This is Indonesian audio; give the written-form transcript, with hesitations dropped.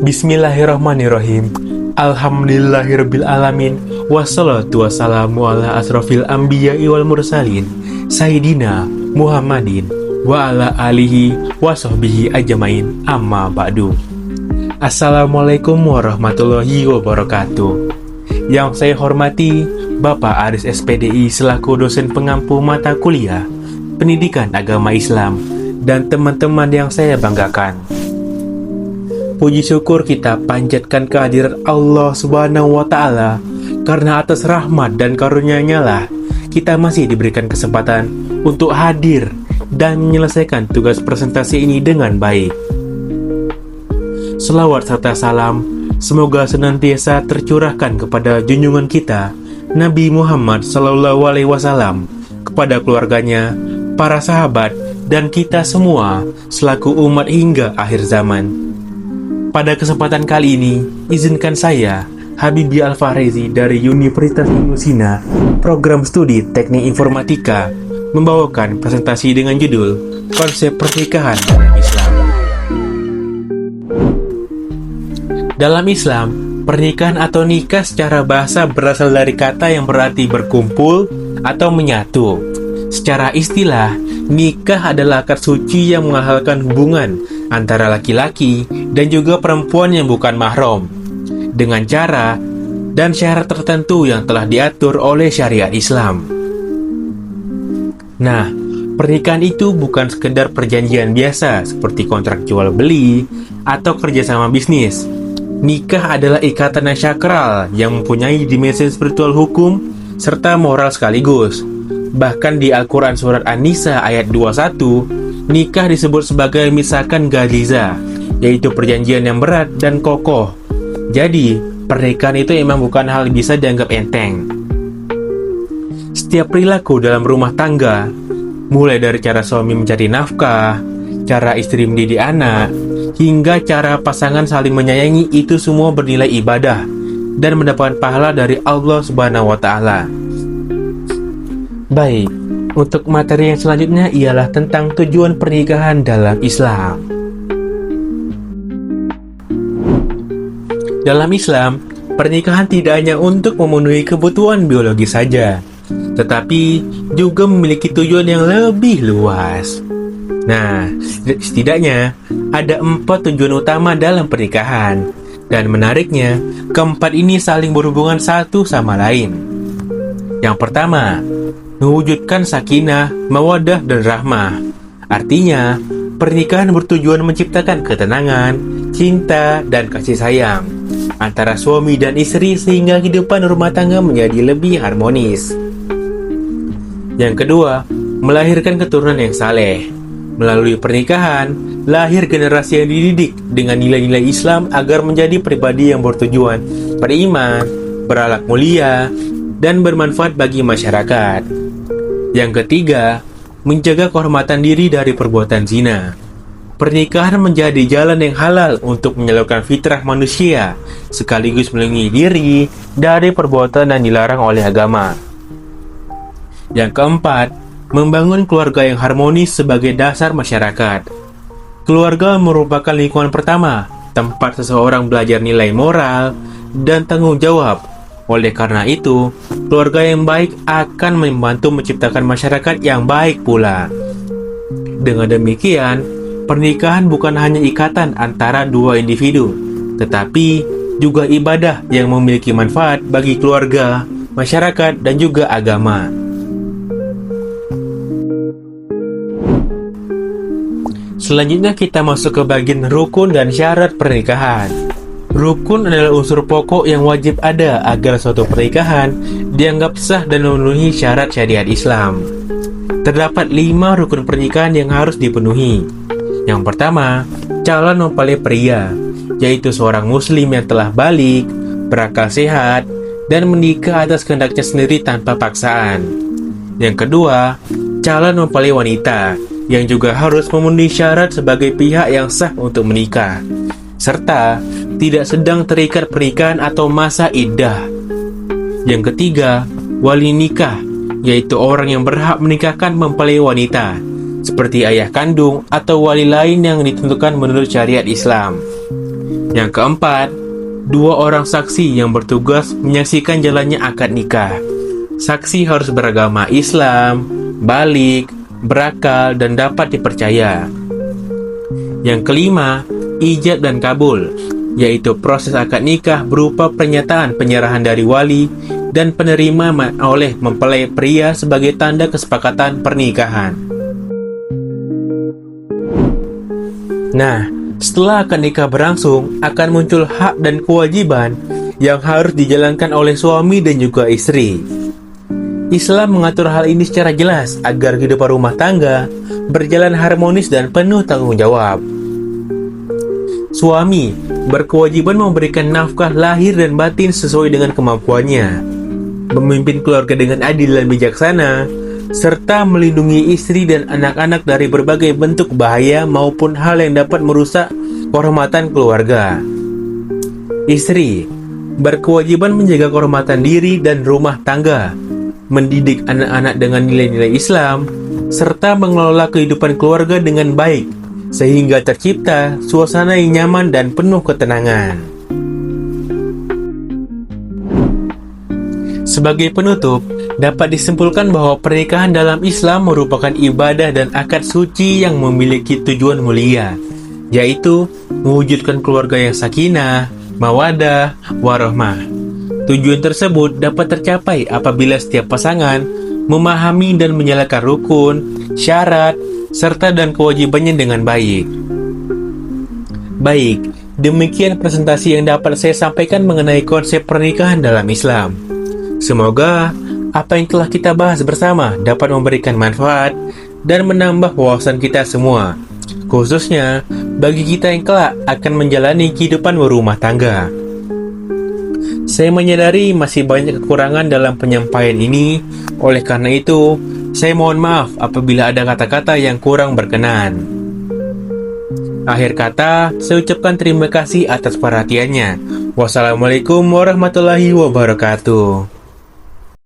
Bismillahirrahmanirrahim. Alhamdulillahirabbil alamin. Wassalatu wassalamu ala asrofil anbiya'i wal mursalin Sayyidina Muhammadin wa ala alihi wa sahbihi ajmain, amma ba'du. Assalamualaikum warahmatullahi wabarakatuh. Yang saya hormati Bapak Aris SPDI selaku dosen pengampu mata kuliah Pendidikan Agama Islam dan teman-teman yang saya banggakan. Puji syukur kita panjatkan kehadirat Allah Subhanahu wa Ta'ala, karena atas rahmat dan karunia-Nya lah kita masih diberikan kesempatan untuk hadir dan menyelesaikan tugas presentasi ini dengan baik. Selawat serta salam semoga senantiasa tercurahkan kepada junjungan kita Nabi Muhammad SAW, kepada keluarganya, para sahabat, dan kita semua selaku umat hingga akhir zaman. Pada kesempatan kali ini, izinkan saya, Habibi Al-Fahrizi dari Universitas Ibnu Sina, Program Studi Teknik Informatika, membawakan presentasi dengan judul Konsep Pernikahan dalam Islam. Dalam Islam, pernikahan atau nikah secara bahasa berasal dari kata yang berarti berkumpul atau menyatu. Secara istilah, nikah adalah akad suci yang menghalalkan hubungan antara laki-laki dan juga perempuan yang bukan mahram, dengan cara dan syarat tertentu yang telah diatur oleh syariat Islam. Nah, pernikahan itu bukan sekedar perjanjian biasa seperti kontrak jual beli atau kerjasama bisnis. Nikah adalah ikatan yang sakral yang mempunyai dimensi spiritual, hukum, serta moral sekaligus. Bahkan di Al-Quran Surat An-Nisa ayat 21, nikah disebut sebagai misakan galiza, yaitu perjanjian yang berat dan kokoh. Jadi, pernikahan itu memang bukan hal yang bisa dianggap enteng. Setiap perilaku dalam rumah tangga, mulai dari cara suami mencari nafkah, cara istri mendidik anak, hingga cara pasangan saling menyayangi, itu semua bernilai ibadah dan mendapatkan pahala dari Allah Subhanahu wa Ta'ala. Baik, untuk materi yang selanjutnya ialah tentang tujuan pernikahan dalam Islam. Dalam Islam, pernikahan tidak hanya untuk memenuhi kebutuhan biologis saja, tetapi juga memiliki tujuan yang lebih luas. Nah, setidaknya ada 4 tujuan utama dalam pernikahan, dan menariknya, keempat ini saling berhubungan satu sama lain. Yang pertama, mewujudkan sakinah, mawaddah, dan rahmah. Artinya, pernikahan bertujuan menciptakan ketenangan, cinta, dan kasih sayang antara suami dan istri sehingga kehidupan rumah tangga menjadi lebih harmonis. Yang kedua, melahirkan keturunan yang saleh. Melalui pernikahan, lahir generasi yang dididik dengan nilai-nilai Islam agar menjadi pribadi yang bertujuan, beriman, berakhlak mulia, dan bermanfaat bagi masyarakat. Yang ketiga, menjaga kehormatan diri dari perbuatan zina. Pernikahan menjadi jalan yang halal untuk menyalurkan fitrah manusia, sekaligus melindungi diri dari perbuatan yang dilarang oleh agama. Yang keempat, membangun keluarga yang harmonis sebagai dasar masyarakat. Keluarga merupakan lingkungan pertama, tempat seseorang belajar nilai moral dan tanggung jawab. Oleh karena itu, keluarga yang baik akan membantu menciptakan masyarakat yang baik pula. Dengan demikian, pernikahan bukan hanya ikatan antara dua individu, tetapi juga ibadah yang memiliki manfaat bagi keluarga, masyarakat, dan juga agama. Selanjutnya kita masuk ke bagian rukun dan syarat pernikahan. Rukun adalah unsur pokok yang wajib ada agar suatu pernikahan dianggap sah dan memenuhi syarat syariat Islam. Terdapat 5 rukun pernikahan yang harus dipenuhi. Yang pertama, calon mempelai pria, yaitu seorang muslim yang telah balik, berakal sehat, dan menikah atas kehendaknya sendiri tanpa paksaan. Yang kedua, calon mempelai wanita, yang juga harus memenuhi syarat sebagai pihak yang sah untuk menikah, serta tidak sedang terikat pernikahan atau masa iddah. Yang ketiga, wali nikah, yaitu orang yang berhak menikahkan mempelai wanita, seperti ayah kandung atau wali lain yang ditentukan menurut syariat Islam. Yang keempat, dua orang saksi yang bertugas menyaksikan jalannya akad nikah. Saksi harus beragama Islam, balik, berakal, dan dapat dipercaya. Yang kelima, ijab dan kabul, yaitu proses akad nikah berupa pernyataan penyerahan dari wali dan penerima oleh mempelai pria sebagai tanda kesepakatan pernikahan. Nah, setelah akad nikah berlangsung, akan muncul hak dan kewajiban yang harus dijalankan oleh suami dan juga istri. Islam mengatur hal ini secara jelas agar kehidupan rumah tangga berjalan harmonis dan penuh tanggung jawab. Suami berkewajiban memberikan nafkah lahir dan batin sesuai dengan kemampuannya, memimpin keluarga dengan adil dan bijaksana, serta melindungi istri dan anak-anak dari berbagai bentuk bahaya maupun hal yang dapat merusak kehormatan keluarga. Istri berkewajiban menjaga kehormatan diri dan rumah tangga, mendidik anak-anak dengan nilai-nilai Islam, serta mengelola kehidupan keluarga dengan baik, sehingga tercipta suasana yang nyaman dan penuh ketenangan. Sebagai penutup, dapat disimpulkan bahwa pernikahan dalam Islam merupakan ibadah dan akad suci yang memiliki tujuan mulia, yaitu mewujudkan keluarga yang sakinah, mawaddah, warahmah. Tujuan tersebut dapat tercapai apabila setiap pasangan memahami dan menjalankan rukun, syarat, serta dan kewajibannya dengan baik. Baik, demikian presentasi yang dapat saya sampaikan mengenai konsep pernikahan dalam Islam. Semoga apa yang telah kita bahas bersama dapat memberikan manfaat dan menambah wawasan kita semua, khususnya bagi kita yang kelak akan menjalani kehidupan berumah tangga. Saya menyadari masih banyak kekurangan dalam penyampaian ini, oleh karena itu, saya mohon maaf apabila ada kata-kata yang kurang berkenan. Akhir kata, saya ucapkan terima kasih atas perhatiannya. Wassalamualaikum warahmatullahi wabarakatuh.